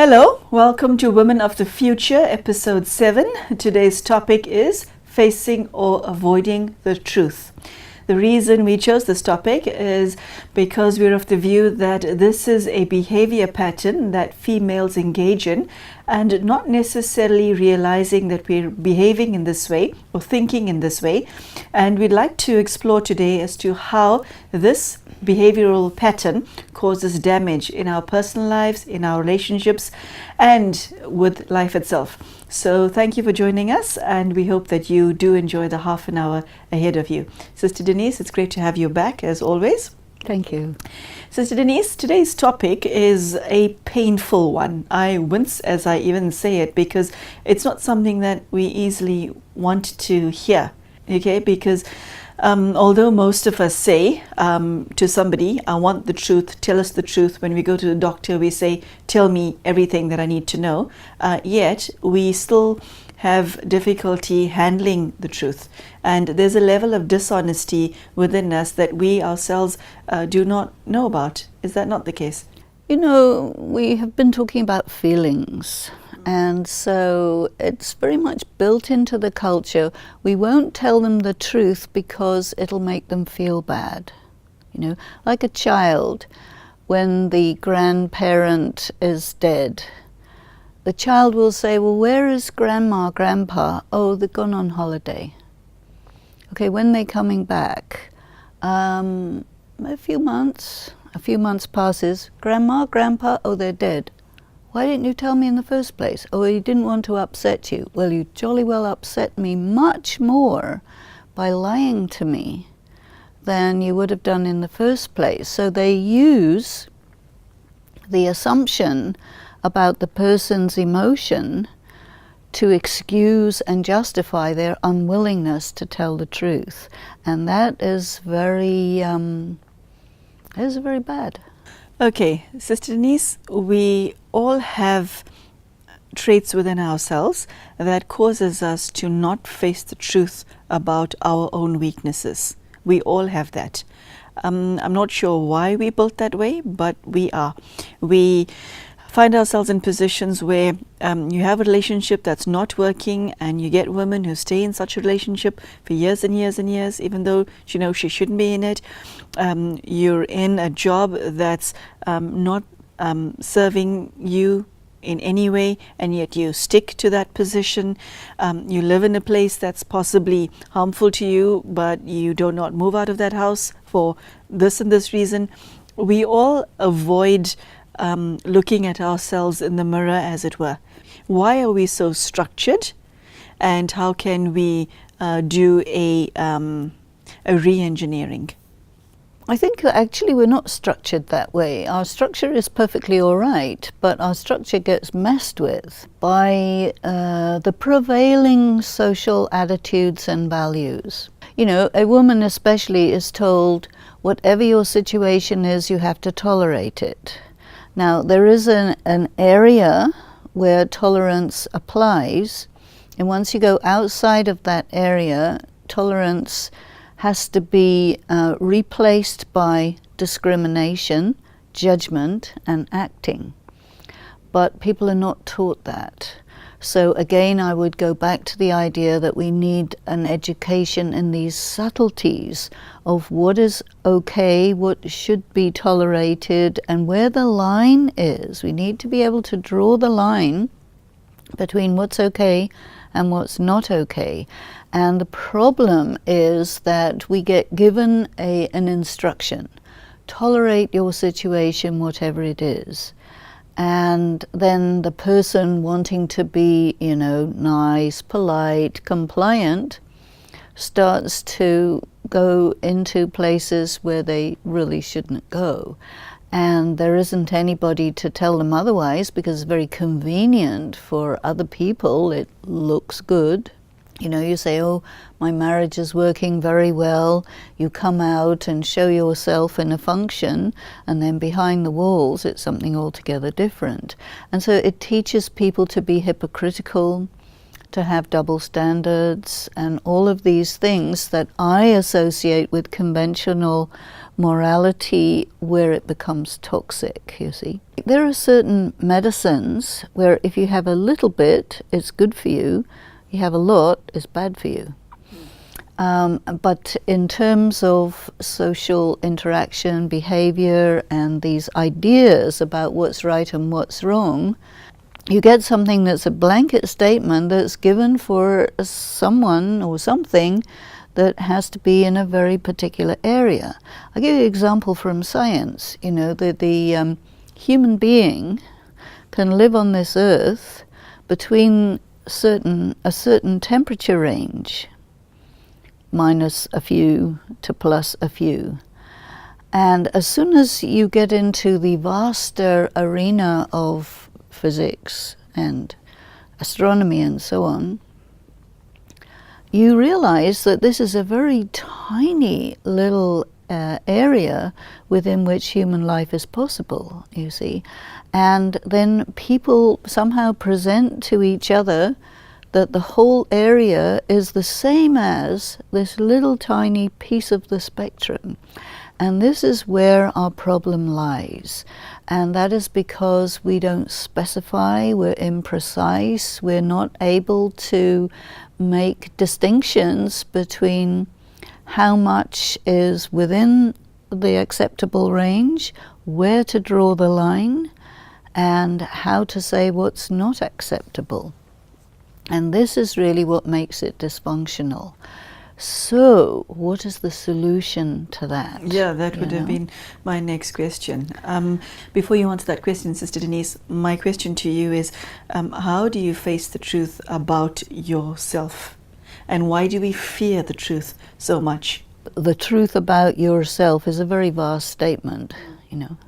Hello, welcome to Women of the Future, episode 7. Today's topic is facing or avoiding the truth. The reason we chose this topic is because we're of the view that this is a behavior pattern that females engage in, and not necessarily realizing that we're behaving in this way or thinking in this way. And we'd like to explore today as to how this behavioral pattern causes damage in our personal lives, in our relationships, and with life itself. So thank you for joining us, and we hope that you do enjoy the half an hour ahead of you. Sister Denise, it's great to have you back as always. Thank you. Sister Denise, today's topic is a painful one. I wince as I even say it because it's not something that we easily want to hear, okay? Because although most of us say to somebody, I want the truth, tell us the truth. When we go to the doctor, we say, tell me everything that I need to know. Yet we still have difficulty handling the truth. And there's a level of dishonesty within us that we ourselves do not know about. Is that not the case? You know, we have been talking about feelings. And so it's very much built into the culture. We won't tell them the truth because it'll make them feel bad. You know, like a child, when the grandparent is dead, the child will say, well, where is grandma, grandpa? Oh, they've gone on holiday. Okay, when they're coming back, a few months passes, grandma, grandpa, oh, they're dead. Why didn't you tell me in the first place? Oh, he didn't want to upset you. Well, you jolly well upset me much more by lying to me than you would have done in the first place. So they use the assumption about the person's emotion to excuse and justify their unwillingness to tell the truth. And that is very bad. Okay, Sister Denise, we all have traits within ourselves that causes us to not face the truth about our own weaknesses. We all have that. I'm not sure why we built that way, but we are. We find ourselves in positions where you have a relationship that's not working, and you get women who stay in such a relationship for years and years and years, even though you know she shouldn't be in it. You're in a job that's not serving you in any way, and yet you stick to that position. You live in a place that's possibly harmful to you, but you do not move out of that house for this and this reason. We all avoid looking at ourselves in the mirror, as it were. Why are we so structured, and how can we do a re-engineering? I think actually we're not structured that way. Our structure is perfectly all right, but our structure gets messed with by the prevailing social attitudes and values. You know, a woman especially is told, whatever your situation is, you have to tolerate it. Now, there is an area where tolerance applies, and once you go outside of that area, tolerance has to be replaced by discrimination, judgment, and acting. But people are not taught that. So again, I would go back to the idea that we need an education in these subtleties of what is okay, what should be tolerated, and where the line is. We need to be able to draw the line between what's okay and what's not okay. And the problem is that we get given an instruction. Tolerate your situation, whatever it is. And then the person wanting to be, you know, nice, polite, compliant, starts to go into places where they really shouldn't go. And there isn't anybody to tell them otherwise, because it's very convenient for other people. It looks good. You know, you say, oh, my marriage is working very well. You come out and show yourself in a function, and then behind the walls, it's something altogether different. And so it teaches people to be hypocritical, to have double standards, and all of these things that I associate with conventional morality where it becomes toxic, you see. There are certain medicines where if you have a little bit, it's good for you. You have a lot, it's bad for you. But in terms of social interaction, behavior, and these ideas about what's right and what's wrong, you get something that's a blanket statement that's given for someone or something that has to be in a very particular area. I'll give you an example from science. You know, the human being can live on this earth between a certain temperature range, minus a few to plus a few. And as soon as you get into the vaster arena of physics and astronomy and so on, you realize that this is a very tiny little area within which human life is possible, you see. And then people somehow present to each other that the whole area is the same as this little tiny piece of the spectrum. And this is where our problem lies. And that is because we don't specify, we're imprecise, we're not able to make distinctions between how much is within the acceptable range, where to draw the line, and how to say what's not acceptable. And this is really what makes it dysfunctional. So, what is the solution to that? Yeah, that would have been my next question. Before you answer that question, Sister Denise, my question to you is, how do you face the truth about yourself? And why do we fear the truth so much? The truth about yourself is a very vast statement, you know.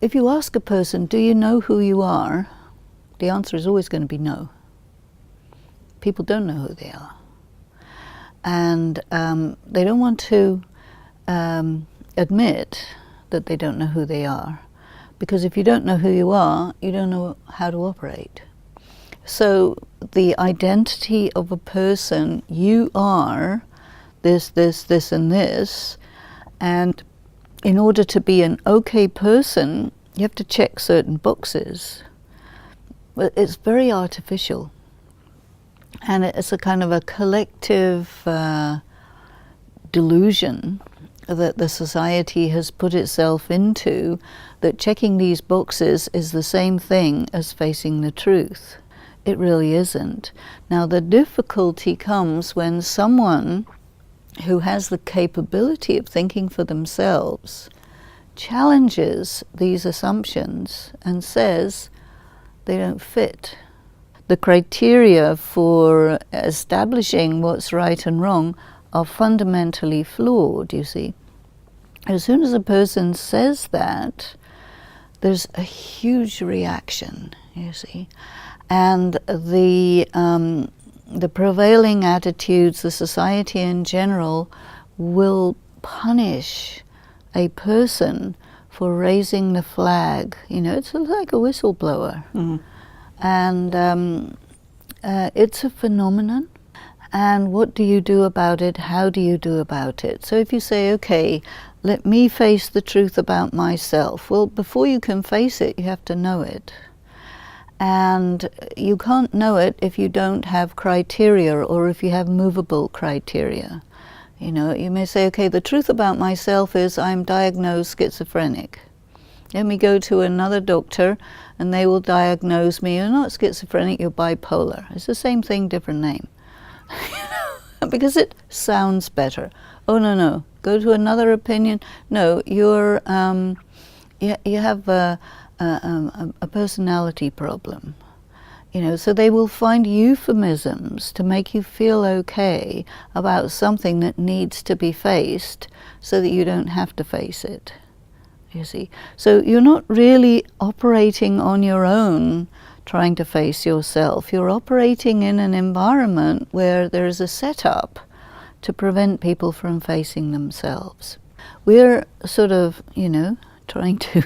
If you ask a person, do you know who you are? The answer is always going to be no. People don't know who they are. And they don't want to admit that they don't know who they are. Because if you don't know who you are, you don't know how to operate. So the identity of a person, you are this, and this. And in order to be an okay person, you have to check certain boxes. But it's very artificial. And it's a kind of a collective delusion that the society has put itself into, that checking these boxes is the same thing as facing the truth. It really isn't. Now, the difficulty comes when someone who has the capability of thinking for themselves challenges these assumptions and says they don't fit. The criteria for establishing what's right and wrong are fundamentally flawed, you see. As soon as a person says that, there's a huge reaction, you see. And the prevailing attitudes, the society in general, will punish a person for raising the flag. You know, it's like a whistleblower. Mm-hmm. And it's a phenomenon. And what do you do about it? How do you do about it? So if you say, okay, let me face the truth about myself. Well, before you can face it, you have to know it. And you can't know it if you don't have criteria or if you have movable criteria. You know, you may say, okay, the truth about myself is I'm diagnosed schizophrenic. Let me go to another doctor and they will diagnose me, you're not schizophrenic, you're bipolar. It's the same thing, different name. Because it sounds better. Oh, no, go to another opinion. No, you're, you have a personality problem. You know, so they will find euphemisms to make you feel okay about something that needs to be faced so that you don't have to face it, you see. So you're not really operating on your own trying to face yourself. You're operating in an environment where there is a setup to prevent people from facing themselves. We're sort of, you know, trying to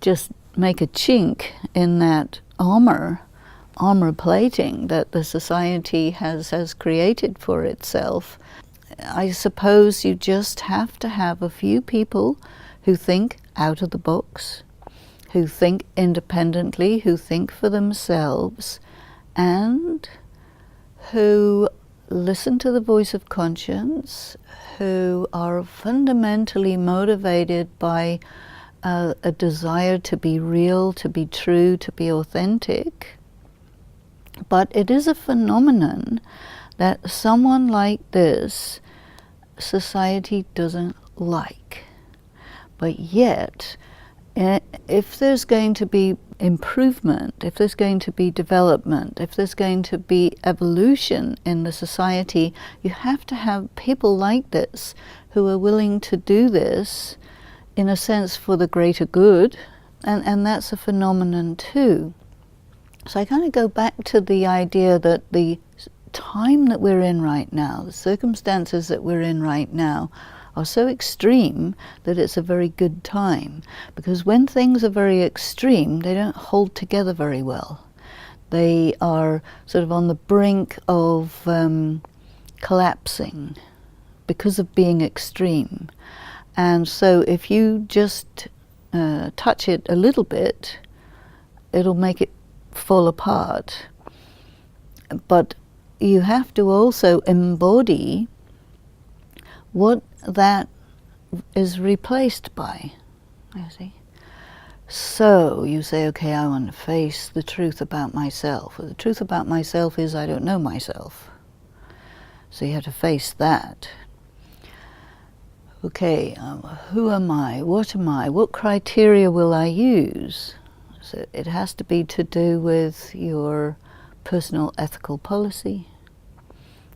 just make a chink in that armor plating that the society has created for itself. I suppose you just have to have a few people who think out of the box, who think independently, who think for themselves, and who listen to the voice of conscience, who are fundamentally motivated by a desire to be real, to be true, to be authentic. But it is a phenomenon that someone like this, society doesn't like. But yet, if there's going to be improvement, if there's going to be development, if there's going to be evolution in the society, you have to have people like this who are willing to do this, in a sense, for the greater good, and that's a phenomenon too. So I kind of go back to the idea that the time that we're in right now, the circumstances that we're in right now, are so extreme that it's a very good time. Because when things are very extreme, they don't hold together very well. They are sort of on the brink of collapsing because of being extreme. And so if you just touch it a little bit, it'll make it fall apart. But you have to also embody what that is replaced by, you see. So you say, okay, I want to face the truth about myself. Well, the truth about myself is I don't know myself. So you have to face that. Okay, who am I? What am I? What criteria will I use? So it has to be to do with your personal ethical policy,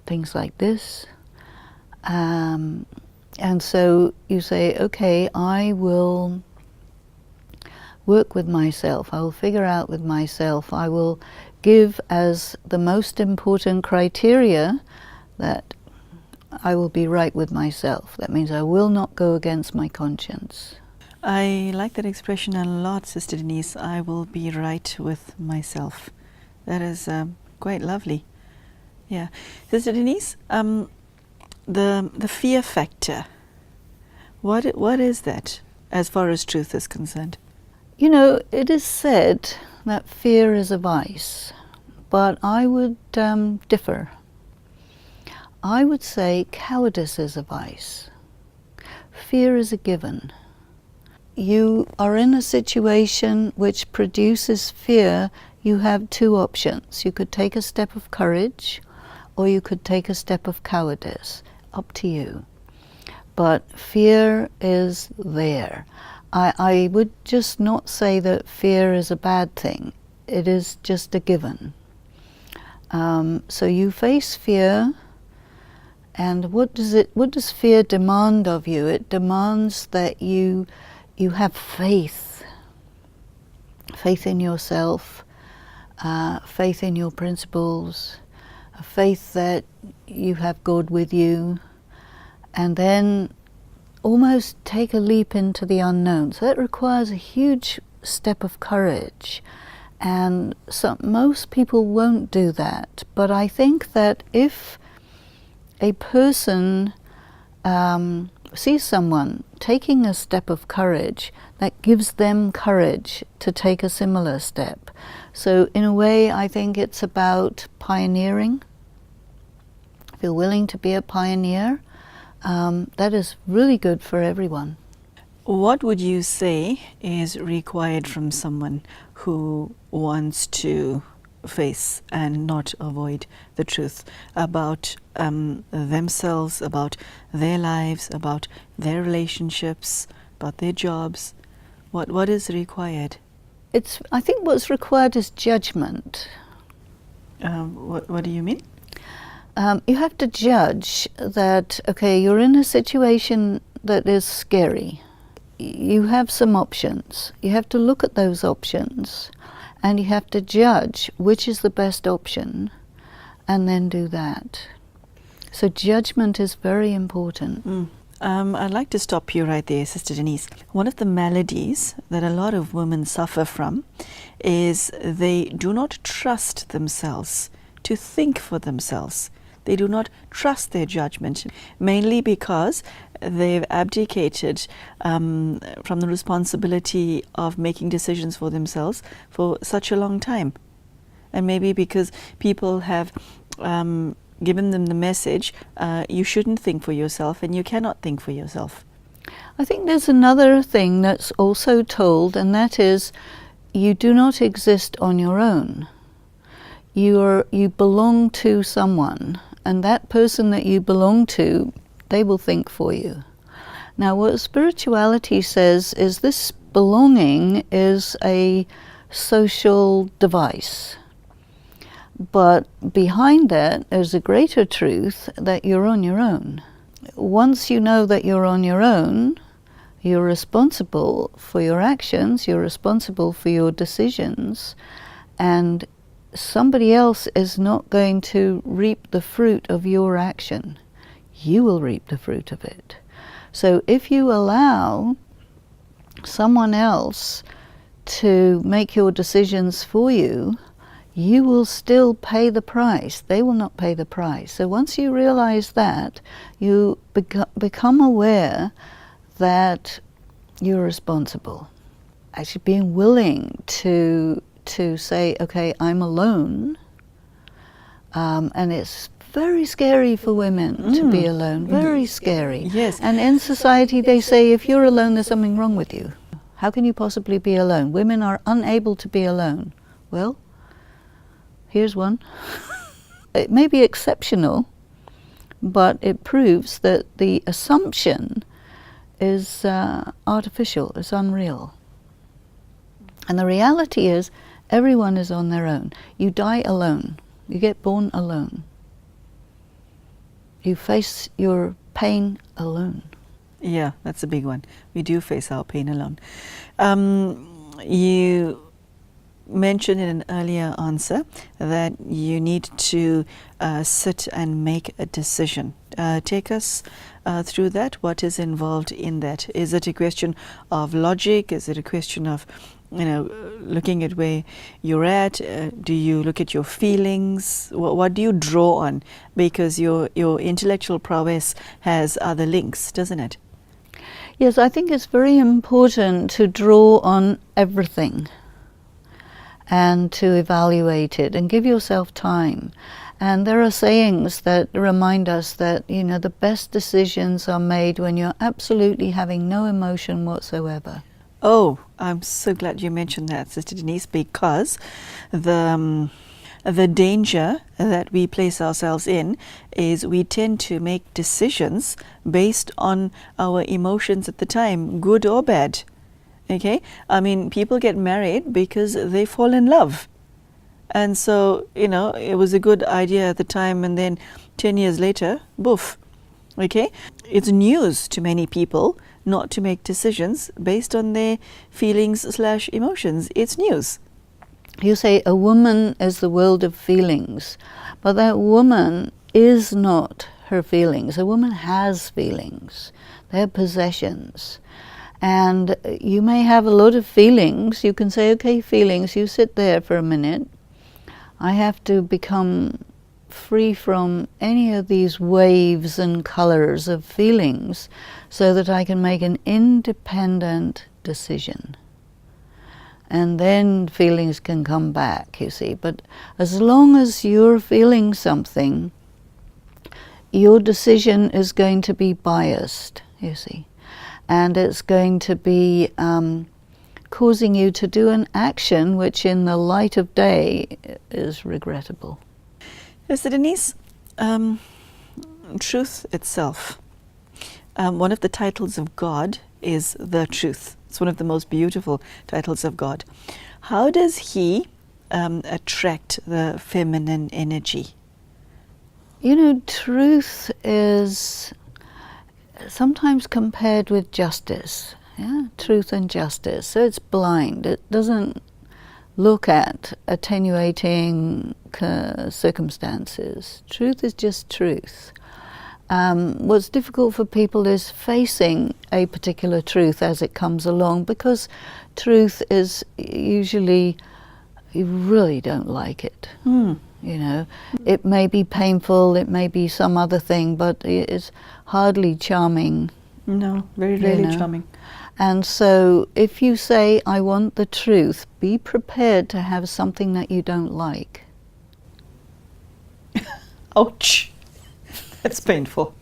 things like this. And so you say, okay, I will work with myself, I will figure out with myself, I will give as the most important criteria that I will be right with myself. That means I will not go against my conscience. I like that expression a lot, Sister Denise. I will be right with myself. That is quite lovely. Yeah. Sister Denise, the fear factor, what is that as far as truth is concerned? You know, it is said that fear is a vice, but I would differ. I would say cowardice is a vice. Fear is a given. You are in a situation which produces fear, you have two options. You could take a step of courage, or you could take a step of cowardice. Up to you. But fear is there. I would just not say that fear is a bad thing. It is just a given. So you face fear, and what does fear demand of you? It demands that you have faith. Faith in yourself, faith in your principles, a faith that you have God with you, and then almost take a leap into the unknown. So that requires a huge step of courage, and so most people won't do that. But I think that if a person sees someone taking a step of courage, that gives them courage to take a similar step. So in a way, I think it's about pioneering. If you're willing to be a pioneer, that is really good for everyone. What would you say is required from someone who wants to face and not avoid the truth about themselves, about their lives, about their relationships, about their jobs? What is required? I think what's required is judgment. What do you mean? You have to judge that, okay, you're in a situation that is scary. You have some options. You have to look at those options, and you have to judge which is the best option, and then do that. So judgment is very important. I'd like to stop you right there, Sister Denise. One of the maladies that a lot of women suffer from is they do not trust themselves to think for themselves. They do not trust their judgment, mainly because they've abdicated from the responsibility of making decisions for themselves for such a long time. And maybe because people have given them the message, you shouldn't think for yourself and you cannot think for yourself. I think there's another thing that's also told, and that is you do not exist on your own. You belong to someone, and that person that you belong to, they will think for you. Now, what spirituality says is this belonging is a social device. But behind that is a greater truth that you're on your own. Once you know that you're on your own, you're responsible for your actions, you're responsible for your decisions, and somebody else is not going to reap the fruit of your action. You will reap the fruit of it. So if you allow someone else to make your decisions for you, you will still pay the price. They will not pay the price. So once you realize that, you become aware that you're responsible. Actually being willing to say, okay, I'm alone, and it's very scary for women to be alone, very scary. Yes. And in society they say, if you're alone, there's something wrong with you. How can you possibly be alone? Women are unable to be alone. Well, here's one. It may be exceptional, but it proves that the assumption is artificial, is unreal. And the reality is, everyone is on their own. You die alone. You get born alone. You face your pain alone. Yeah, that's a big one. We do face our pain alone. You mentioned in an earlier answer that you need to sit and make a decision. Take us through that. What is involved in that? Is it a question of logic? Is it a question of, looking at where you're at? Do you look at your feelings? What do you draw on? Because your intellectual prowess has other links, doesn't it? Yes, I think it's very important to draw on everything and to evaluate it and give yourself time. And there are sayings that remind us that, the best decisions are made when you're absolutely having no emotion whatsoever. Oh, I'm so glad you mentioned that, Sister Denise, because the danger that we place ourselves in is we tend to make decisions based on our emotions at the time, good or bad. Okay? I mean, people get married because they fall in love. And so, it was a good idea at the time, and then 10 years later, boof. Okay? It's news to many people not to make decisions based on their feelings/emotions. It's news. You say a woman is the world of feelings, but that woman is not her feelings. A woman has feelings. They're possessions. And you may have a lot of feelings. You can say, okay, feelings, you sit there for a minute. I have to become free from any of these waves and colors of feelings so that I can make an independent decision. And then feelings can come back, you see. But as long as you're feeling something, your decision is going to be biased, you see. And it's going to be causing you to do an action which in the light of day is regrettable. Sister Denise, truth itself. One of the titles of God is the truth. It's one of the most beautiful titles of God. How does He attract the feminine energy? Truth is sometimes compared with justice. Yeah? Truth and justice. So it's blind. It doesn't look at attenuating circumstances. Truth is just truth. What's difficult for people is facing a particular truth as it comes along, because truth is usually, you really don't like it. Hmm. You know, it may be painful, it may be some other thing, but it's hardly charming. No, very rarely know. charming. And so if you say, I want the truth, be prepared to have something that you don't like. Ouch. That's painful.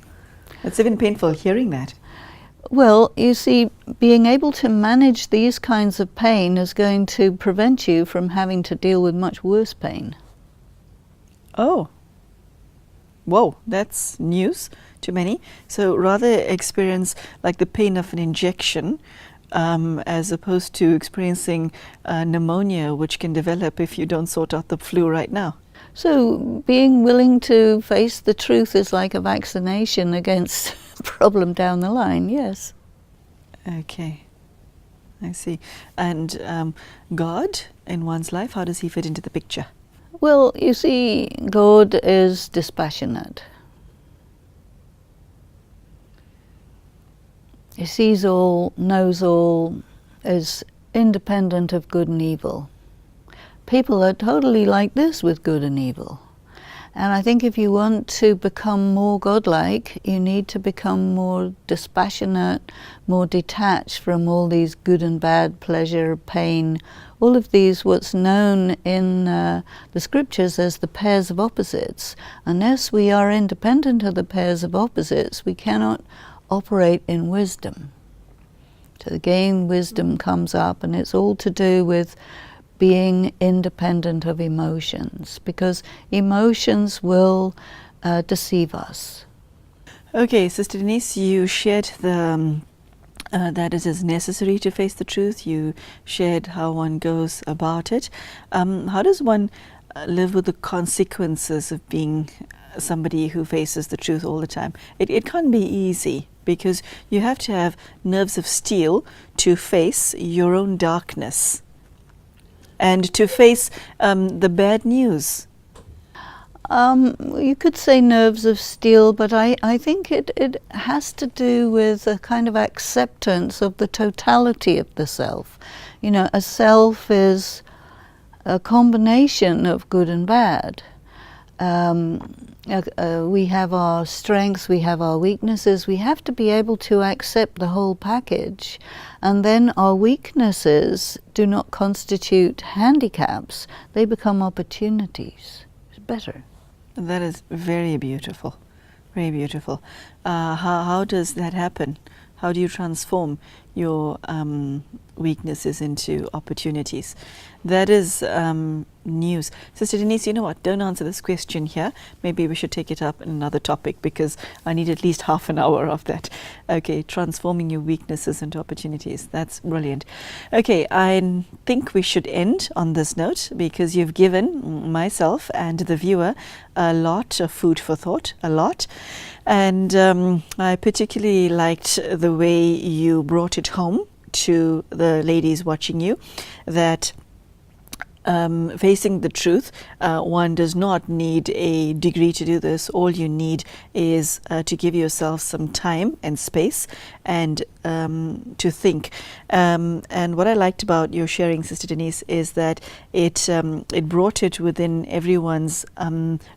It's even painful hearing that. Well, you see, being able to manage these kinds of pain is going to prevent you from having to deal with much worse pain. Oh. Whoa, that's news to many. So rather experience like the pain of an injection as opposed to experiencing pneumonia, which can develop if you don't sort out the flu right now. So being willing to face the truth is like a vaccination against a problem down the line, yes. Okay, I see. And God in one's life, how does he fit into the picture? Well, you see, God is dispassionate. He sees all, knows all, is independent of good and evil. People are totally like this with good and evil. And I think if you want to become more godlike, you need to become more dispassionate, more detached from all these good and bad, pleasure, pain, all of these what's known in the scriptures as the pairs of opposites. Unless we are independent of the pairs of opposites, we cannot operate in wisdom. So again, wisdom comes up, and it's all to do with being independent of emotions, because emotions will deceive us. Okay, Sister Denise, you shared the that it is necessary to face the truth. You shared how one goes about it. How does one live with the consequences of being somebody who faces the truth all the time? It can't be easy, because you have to have nerves of steel to face your own darkness and to face the bad news. You could say nerves of steel, but I think it has to do with a kind of acceptance of the totality of the self. You know, a self is a combination of good and bad. We have our strengths, we have our weaknesses. We have to be able to accept the whole package. And then our weaknesses do not constitute handicaps. They become opportunities. It's better. That is very beautiful, very beautiful. How does that happen? How do you transform your weaknesses into opportunities? That is news. Sister Denise, you know what? Don't answer this question here. Maybe we should take it up in another topic, because I need at least half an hour of that. Okay, transforming your weaknesses into opportunities. That's brilliant. Okay, I think we should end on this note, because you've given myself and the viewer a lot of food for thought, a lot. And I particularly liked the way you brought it home to the ladies watching you, that facing the truth, one does not need a degree to do this. All you need is to give yourself some time and space and to think. And what I liked about your sharing, Sister Denise, is that it brought it within everyone's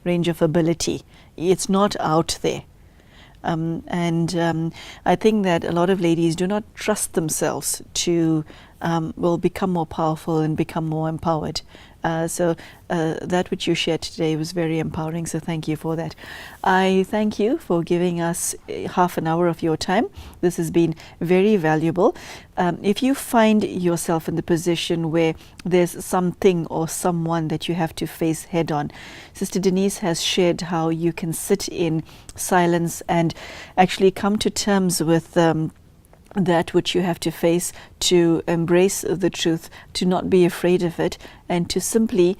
range of ability. It's not out there. And I think that a lot of ladies do not trust themselves to will become more powerful and become more empowered. So that which you shared today was very empowering, so thank you for that. I thank you for giving us half an hour of your time. This has been very valuable. If you find yourself in the position where there's something or someone that you have to face head on, Sister Denise has shared how you can sit in silence and actually come to terms with that which you have to face, to embrace the truth, to not be afraid of it, and to simply,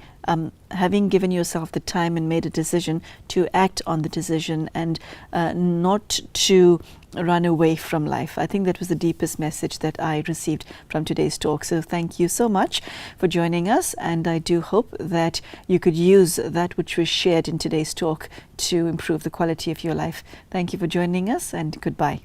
having given yourself the time and made a decision, to act on the decision and not to run away from life. I think that was the deepest message that I received from today's talk. So thank you so much for joining us, and I do hope that you could use that which was shared in today's talk to improve the quality of your life. Thank you for joining us, and goodbye.